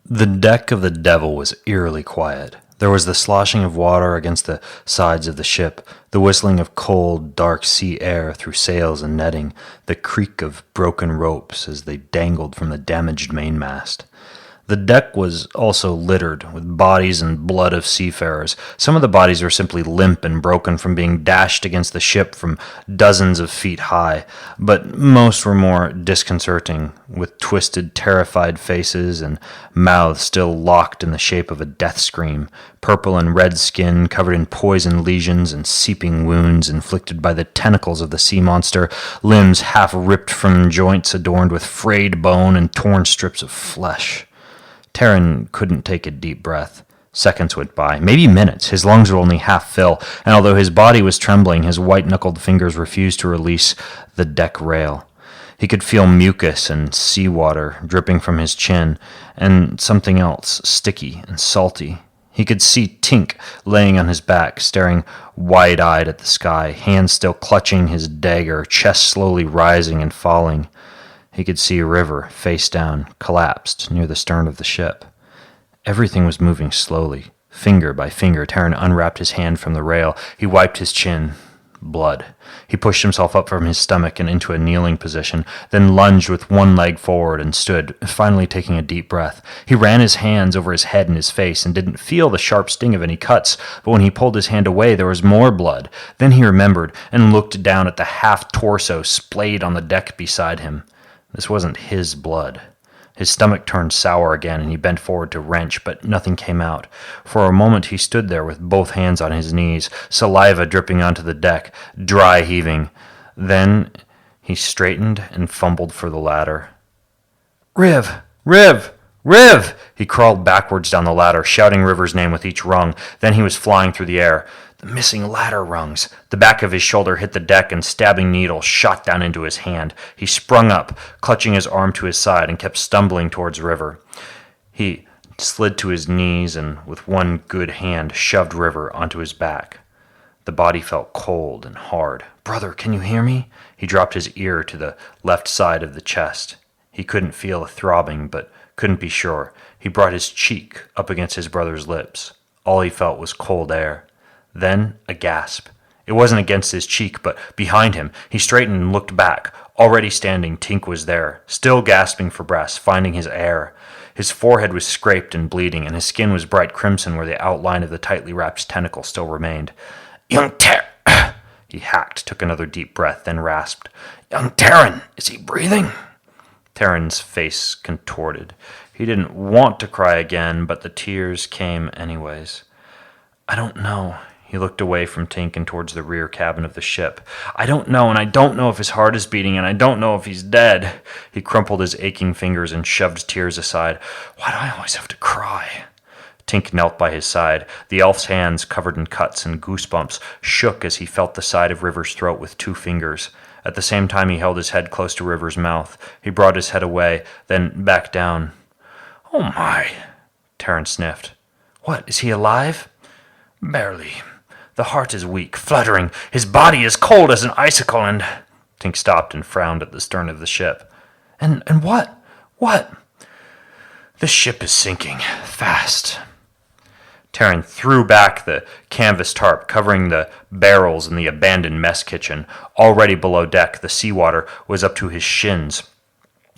The deck of the Devil was eerily quiet. There was the sloshing of water against the sides of the ship, the whistling of cold, dark sea air through sails and netting, the creak of broken ropes as they dangled from the damaged mainmast. The deck was also littered with bodies and blood of seafarers. Some of the bodies were simply limp and broken from being dashed against the ship from dozens of feet high, but most were more disconcerting, with twisted, terrified faces and mouths still locked in the shape of a death scream, purple and red skin covered in poison lesions and seeping wounds inflicted by the tentacles of the sea monster, limbs half ripped from joints adorned with frayed bone and torn strips of flesh. Terran couldn't take a deep breath. Seconds went by, maybe minutes. His lungs were only half full, and although his body was trembling, his white-knuckled fingers refused to release the deck rail. He could feel mucus and seawater dripping from his chin, and something else, sticky and salty. He could see Tink laying on his back, staring wide-eyed at the sky, hands still clutching his dagger, chest slowly rising and falling. He could see River, face down, collapsed near the stern of the ship. Everything was moving slowly. Finger by finger, Terran unwrapped his hand from the rail. He wiped his chin. Blood. He pushed himself up from his stomach and into a kneeling position, then lunged with one leg forward and stood, finally taking a deep breath. He ran his hands over his head and his face and didn't feel the sharp sting of any cuts, but when he pulled his hand away, there was more blood. Then he remembered and looked down at the half-torso splayed on the deck beside him. This wasn't his blood. His stomach turned sour again, and he bent forward to wrench, but nothing came out. For a moment he stood there with both hands on his knees, saliva dripping onto the deck, dry heaving. Then he straightened and fumbled for the ladder. "Riv! Riv! Riv!" He crawled backwards down the ladder, shouting River's name with each rung. Then he was flying through the air. The missing ladder rungs. The back of his shoulder hit the deck and stabbing needle shot down into his hand. He sprung up, clutching his arm to his side, and kept stumbling towards River. He slid to his knees and, with one good hand, shoved River onto his back. The body felt cold and hard. "Brother, can you hear me?" He dropped his ear to the left side of the chest. He couldn't feel a throbbing, but couldn't be sure. He brought his cheek up against his brother's lips. All he felt was cold air. Then a gasp. It wasn't against his cheek, but behind him. He straightened and looked back. Already standing, Tink was there, still gasping for breath, finding his air. His forehead was scraped and bleeding, and his skin was bright crimson where the outline of the tightly wrapped tentacle still remained. "Young Terran!" He hacked, took another deep breath, then rasped. "Young Terran! Is he breathing?" Terran's face contorted. He didn't want to cry again, but the tears came anyways. "I don't know." He looked away from Tink and towards the rear cabin of the ship. "I don't know, and I don't know if his heart is beating, and I don't know if he's dead." He crumpled his aching fingers and shoved tears aside. "Why do I always have to cry?" Tink knelt by his side. The elf's hands, covered in cuts and goosebumps, shook as he felt the side of River's throat with 2 fingers. At the same time, he held his head close to River's mouth. He brought his head away, then back down. "Oh my," Terran sniffed. "What, is he alive?" "Barely. The heart is weak, fluttering. His body is cold as an icicle, and—" Tink stopped and frowned at the stern of the ship. And what? What?" "The ship is sinking. Fast." Terran threw back the canvas tarp covering the barrels in the abandoned mess kitchen. Already below deck, the seawater was up to his shins.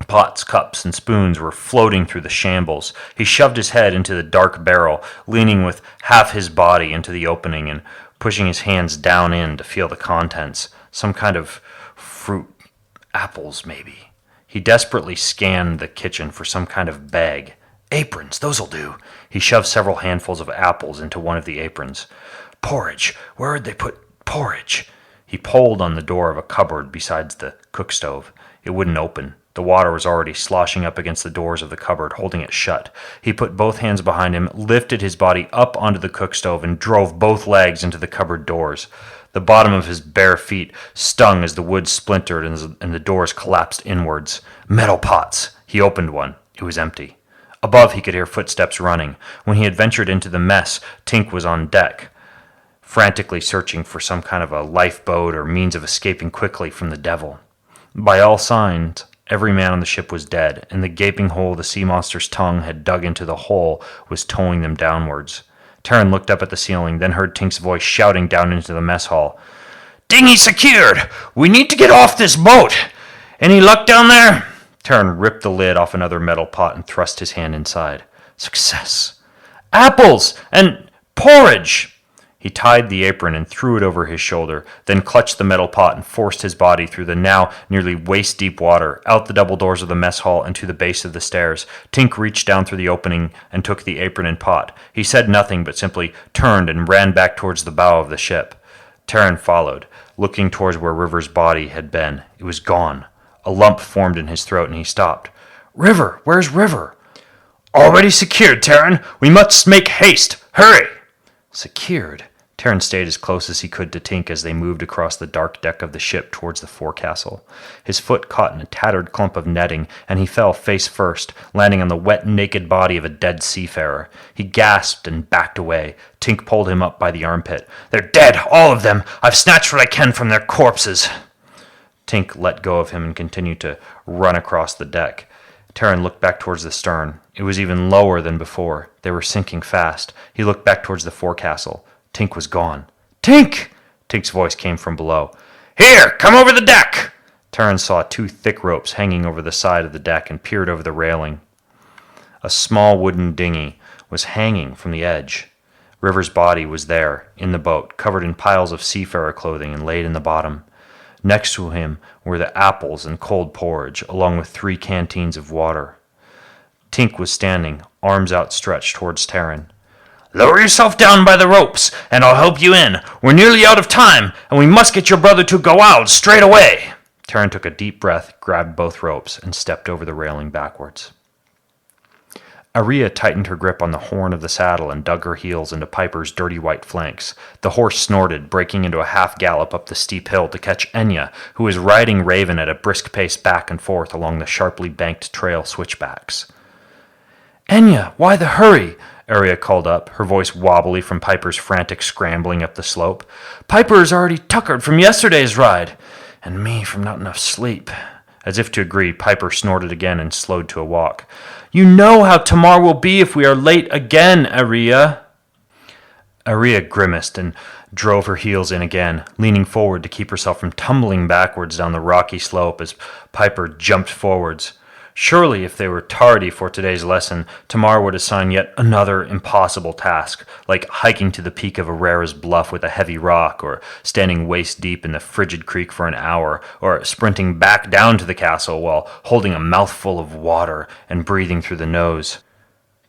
Pots, cups, and spoons were floating through the shambles. He shoved his head into the dark barrel, leaning with half his body into the opening and pushing his hands down in to feel the contents. Some kind of fruit. Apples, maybe. He desperately scanned the kitchen for some kind of bag. "Aprons, those'll do." He shoved several handfuls of apples into one of the aprons. "Porridge. Where'd they put porridge?" He pulled on the door of a cupboard besides the cook stove. It wouldn't open. The water was already sloshing up against the doors of the cupboard, holding it shut. He put both hands behind him, lifted his body up onto the cook stove, and drove both legs into the cupboard doors. The bottom of his bare feet stung as the wood splintered and the doors collapsed inwards. Metal pots. He opened one. It was empty. Above, he could hear footsteps running. When he had ventured into the mess, Tink was on deck, frantically searching for some kind of a lifeboat or means of escaping quickly from the devil. By all signs, Every man on the ship was dead, and the gaping hole the sea monster's tongue had dug into the hole was towing them downwards. Terran looked up at the ceiling, then heard Tink's voice shouting down into the mess hall. "Dinghy secured! We need to get off this boat! Any luck down there?" Terran ripped the lid off another metal pot and thrust his hand inside. Success! "Apples! And porridge!" He tied the apron and threw it over his shoulder, then clutched the metal pot and forced his body through the now nearly waist-deep water, out the double doors of the mess hall and to the base of the stairs. Tink reached down through the opening and took the apron and pot. He said nothing, but simply turned and ran back towards the bow of the ship. Terran followed, looking towards where River's body had been. It was gone. A lump formed in his throat, and he stopped. "River! Where's River?" "Already secured, Terran. We must make haste. Hurry!" Secured? Terran stayed as close as he could to Tink as they moved across the dark deck of the ship towards the forecastle. His foot caught in a tattered clump of netting, and he fell face first, landing on the wet, naked body of a dead seafarer. He gasped and backed away. Tink pulled him up by the armpit. "They're dead, all of them. I've snatched what I can from their corpses." Tink let go of him and continued to run across the deck. Terran looked back towards the stern. It was even lower than before. They were sinking fast. He looked back towards the forecastle. Tink was gone. "Tink!" Tink's voice came from below. "Here, come over the deck!" Terran saw two thick ropes hanging over the side of the deck and peered over the railing. A small wooden dinghy was hanging from the edge. River's body was there, in the boat, covered in piles of seafarer clothing and laid in the bottom. Next to him were the apples and cold porridge, along with 3 canteens of water. Tink was standing, arms outstretched towards Terran. "Lower yourself down by the ropes, and I'll help you in. We're nearly out of time, and we must get your brother to go out straight away." Terran took a deep breath, grabbed both ropes, and stepped over the railing backwards. Aria tightened her grip on the horn of the saddle and dug her heels into Piper's dirty white flanks. The horse snorted, breaking into a half-gallop up the steep hill to catch Enya, who was riding Raven at a brisk pace back and forth along the sharply banked trail switchbacks. "Enya, why the hurry?" Aria called up, her voice wobbly from Piper's frantic scrambling up the slope. "Piper is already tuckered from yesterday's ride, and me from not enough sleep." As if to agree, Piper snorted again and slowed to a walk. "You know how Tamar will be if we are late again, Aria." Aria grimaced and drove her heels in again, leaning forward to keep herself from tumbling backwards down the rocky slope as Piper jumped forwards. Surely, if they were tardy for today's lesson, Tamar would assign yet another impossible task, like hiking to the peak of Arera's bluff with a heavy rock, or standing waist-deep in the frigid creek for an hour, or sprinting back down to the castle while holding a mouthful of water and breathing through the nose.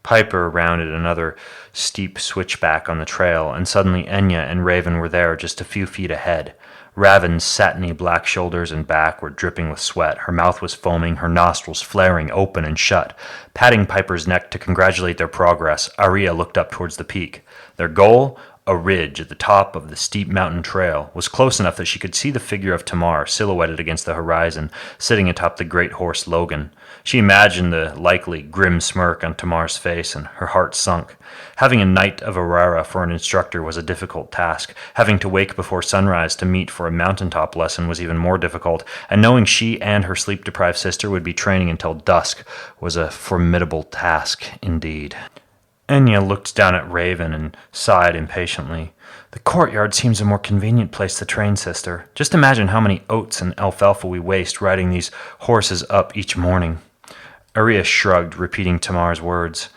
Piper rounded another steep switchback on the trail, and suddenly Enya and Raven were there just a few feet ahead. Raven's satiny black shoulders and back were dripping with sweat. Her mouth was foaming, her nostrils flaring open and shut. Patting Piper's neck to congratulate their progress, Aria looked up towards the peak. Their goal, a ridge at the top of the steep mountain trail, was close enough that she could see the figure of Tamar silhouetted against the horizon, sitting atop the great horse Logan. She imagined the likely grim smirk on Tamar's face, and her heart sunk. Having a knight of Arera for an instructor was a difficult task. Having to wake before sunrise to meet for a mountaintop lesson was even more difficult, and knowing she and her sleep-deprived sister would be training until dusk was a formidable task indeed. Enya looked down at Raven and sighed impatiently. "The courtyard seems a more convenient place to train, sister. Just imagine how many oats and alfalfa we waste riding these horses up each morning." Aria shrugged, repeating Tamar's words.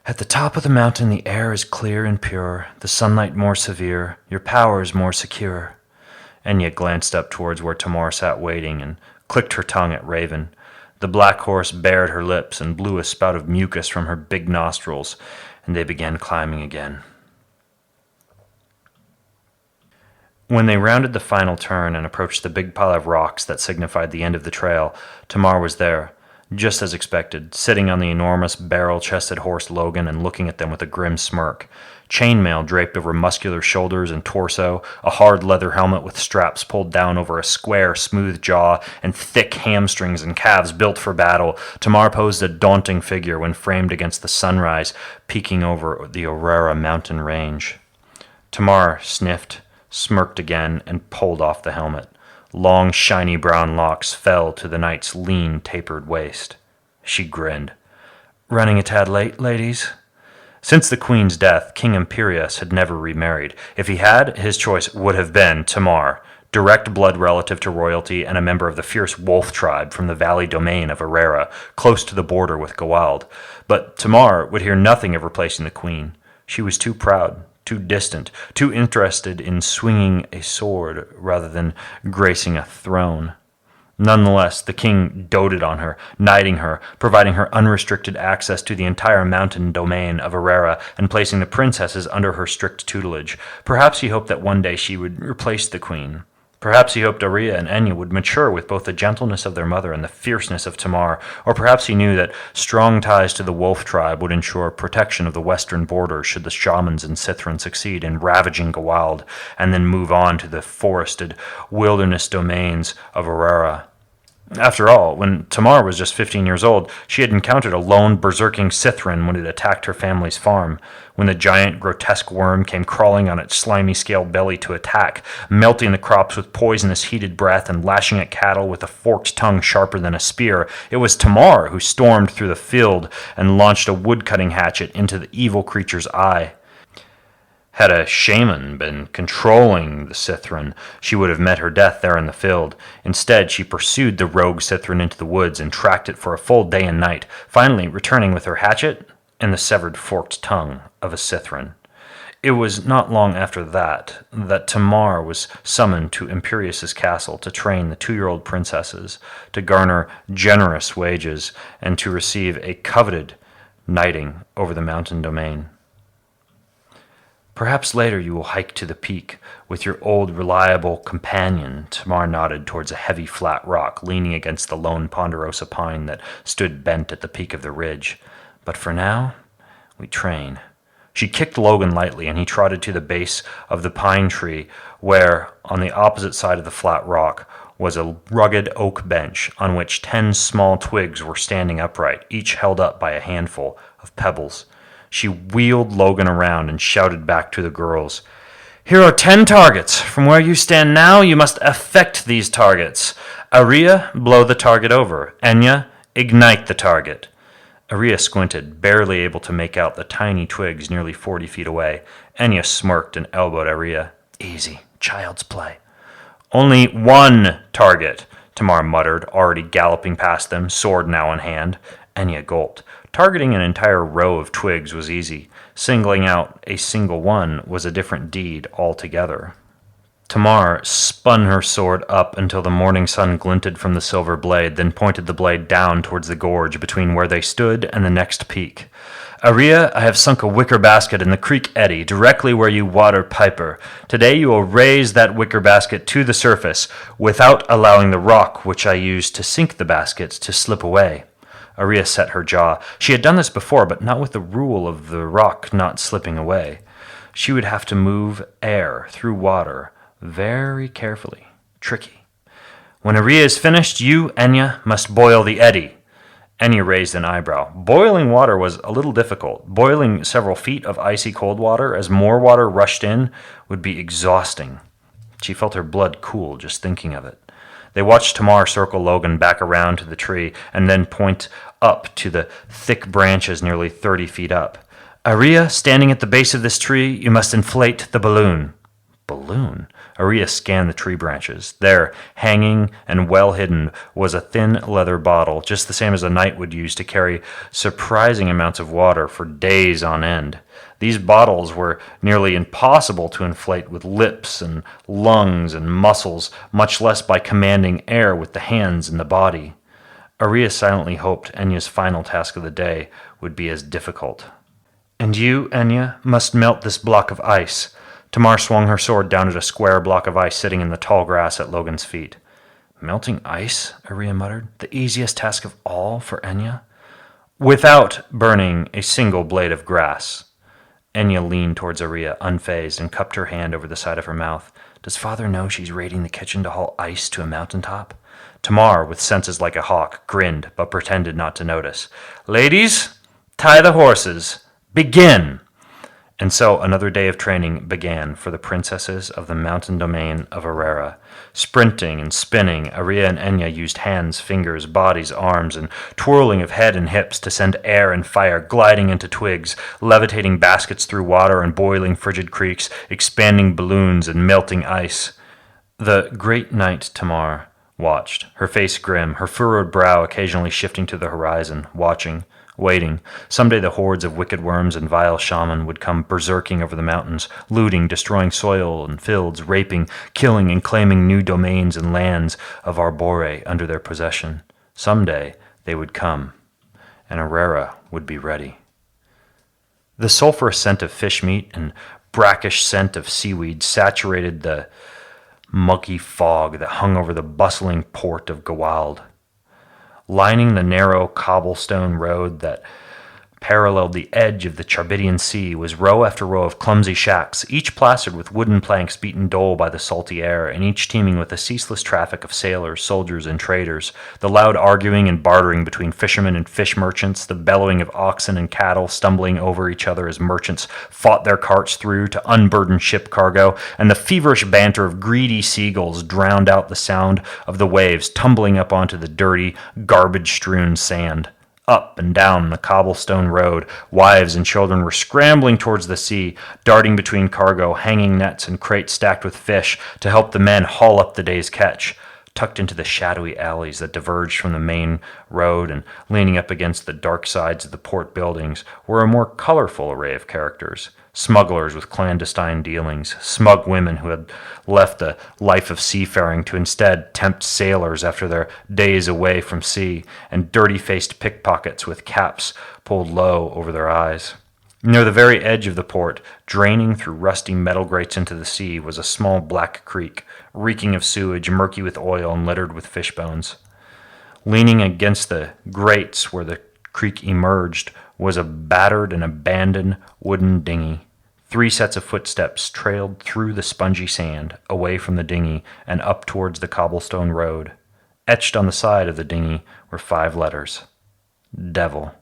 "At the top of the mountain the air is clear and pure, the sunlight more severe, your power is more secure." Enya glanced up towards where Tamar sat waiting and clicked her tongue at Raven. The black horse bared her lips and blew a spout of mucus from her big nostrils, and they began climbing again. When they rounded the final turn and approached the big pile of rocks that signified the end of the trail, Tamar was there, just as expected, sitting on the enormous barrel-chested horse Logan and looking at them with a grim smirk. Chainmail draped over muscular shoulders and torso, a hard leather helmet with straps pulled down over a square, smooth jaw, and thick hamstrings and calves built for battle, Tamar posed a daunting figure when framed against the sunrise peeking over the Arera mountain range. Tamar sniffed, smirked again, and pulled off the helmet. Long, shiny brown locks fell to the knight's lean, tapered waist. She grinned. "Running a tad late, ladies?" Since the queen's death, King Imperius had never remarried. If he had, his choice would have been Tamar, direct blood relative to royalty and a member of the fierce wolf tribe from the valley domain of Arera, close to the border with Gawald. But Tamar would hear nothing of replacing the queen. She was too proud, too distant, too interested in swinging a sword rather than gracing a throne. Nonetheless, the king doted on her, knighting her, providing her unrestricted access to the entire mountain domain of Arera, and placing the princesses under her strict tutelage. Perhaps he hoped that one day she would replace the queen. Perhaps he hoped Aria and Enya would mature with both the gentleness of their mother and the fierceness of Tamar, or perhaps he knew that strong ties to the wolf tribe would ensure protection of the western border should the shamans in Sithran succeed in ravaging Gawald, and then move on to the forested wilderness domains of Arera. After all, when Tamar was just 15 years old, she had encountered a lone berserking Sithran when it attacked her family's farm. When the giant, grotesque worm came crawling on its slimy scaled belly to attack, melting the crops with poisonous heated breath and lashing at cattle with a forked tongue sharper than a spear, it was Tamar who stormed through the field and launched a wood-cutting hatchet into the evil creature's eye. Had a shaman been controlling the Sithran, she would have met her death there in the field. Instead, she pursued the rogue Sithran into the woods and tracked it for a full day and night, finally returning with her hatchet and the severed forked tongue of a Sithran. It was not long after that Tamar was summoned to Imperius's castle to train the 2-year-old princesses, to garner generous wages, and to receive a coveted knighting over the mountain domain. "Perhaps later you will hike to the peak with your old reliable companion," Tamar nodded towards a heavy flat rock leaning against the lone ponderosa pine that stood bent at the peak of the ridge. "But for now, we train." She kicked Logan lightly, and he trotted to the base of the pine tree where, on the opposite side of the flat rock, was a rugged oak bench on which 10 small twigs were standing upright, each held up by a handful of pebbles. She wheeled Logan around and shouted back to the girls, "Here are 10 targets. From where you stand now, you must affect these targets. Aria, blow the target over. Enya, ignite the target." Aria squinted, barely able to make out the tiny twigs nearly 40 feet away. Enya smirked and elbowed Aria. "Easy, child's play." "Only 1 target," Tamar muttered, already galloping past them, sword now in hand. Enya gulped. Targeting an entire row of twigs was easy. Singling out a single one was a different deed altogether. Tamar spun her sword up until the morning sun glinted from the silver blade, then pointed the blade down towards the gorge between where they stood and the next peak. "Aria, I have sunk a wicker basket in the creek eddy, directly where you water Piper. Today you will raise that wicker basket to the surface, without allowing the rock which I used to sink the basket to slip away." Aria set her jaw. She had done this before, but not with the rule of the rock not slipping away. She would have to move air through water very carefully. Tricky. "When Aria is finished, you, Enya, must boil the eddy." Enya raised an eyebrow. Boiling water was a little difficult. Boiling several feet of icy cold water as more water rushed in would be exhausting. She felt her blood cool just thinking of it. They watched Tamar circle Logan back around to the tree and then point up to the thick branches nearly 30 feet up. "Aria, standing at the base of this tree, you must inflate the balloon." Balloon? Aria scanned the tree branches. There, hanging and well hidden, was a thin leather bottle, just the same as a knight would use to carry surprising amounts of water for days on end. These bottles were nearly impossible to inflate with lips and lungs and muscles, much less by commanding air with the hands and the body. Aria silently hoped Enya's final task of the day would be as difficult. "And you, Enya, must melt this block of ice." Tamar swung her sword down at a square block of ice sitting in the tall grass at Logan's feet. "Melting ice?" Aria muttered. "The easiest task of all for Enya?" "Without burning a single blade of grass." Enya leaned towards Aria, unfazed, and cupped her hand over the side of her mouth. "Does father know she's raiding the kitchen to haul ice to a mountaintop?" Tamar, with senses like a hawk, grinned, but pretended not to notice. "Ladies, tie the horses. Begin!" And so another day of training began for the princesses of the mountain domain of Herrera. Sprinting and spinning, Aria and Enya used hands, fingers, bodies, arms, and twirling of head and hips to send air and fire gliding into twigs, levitating baskets through water and boiling frigid creeks, expanding balloons and melting ice. The great knight Tamar watched, her face grim, her furrowed brow occasionally shifting to the horizon, watching, waiting. Someday the hordes of wicked worms and vile shaman would come berserking over the mountains, looting, destroying soil and fields, raping, killing, and claiming new domains and lands of Arbore under their possession. Someday they would come, and Herrera would be ready. The sulphurous scent of fish meat and brackish scent of seaweed saturated the muggy fog that hung over the bustling port of Gawald. Lining the narrow cobblestone road that paralleled the edge of the Charbidian Sea was row after row of clumsy shacks, each plastered with wooden planks beaten dull by the salty air, and each teeming with a ceaseless traffic of sailors, soldiers, and traders, the loud arguing and bartering between fishermen and fish merchants, the bellowing of oxen and cattle stumbling over each other as merchants fought their carts through to unburden ship cargo, and the feverish banter of greedy seagulls drowned out the sound of the waves tumbling up onto the dirty, garbage-strewn sand. Up and down the cobblestone road, wives and children were scrambling towards the sea, darting between cargo, hanging nets and crates stacked with fish to help the men haul up the day's catch. Tucked into the shadowy alleys that diverged from the main road and leaning up against the dark sides of the port buildings were a more colorful array of characters. Smugglers with clandestine dealings, smug women who had left the life of seafaring to instead tempt sailors after their days away from sea, and dirty-faced pickpockets with caps pulled low over their eyes. Near the very edge of the port, draining through rusty metal grates into the sea, was a small black creek, reeking of sewage, murky with oil, and littered with fish bones. Leaning against the grates where the creek emerged was a battered and abandoned wooden dinghy. 3 sets of footsteps trailed through the spongy sand, away from the dinghy, and up towards the cobblestone road. Etched on the side of the dinghy were 5 letters. Devil.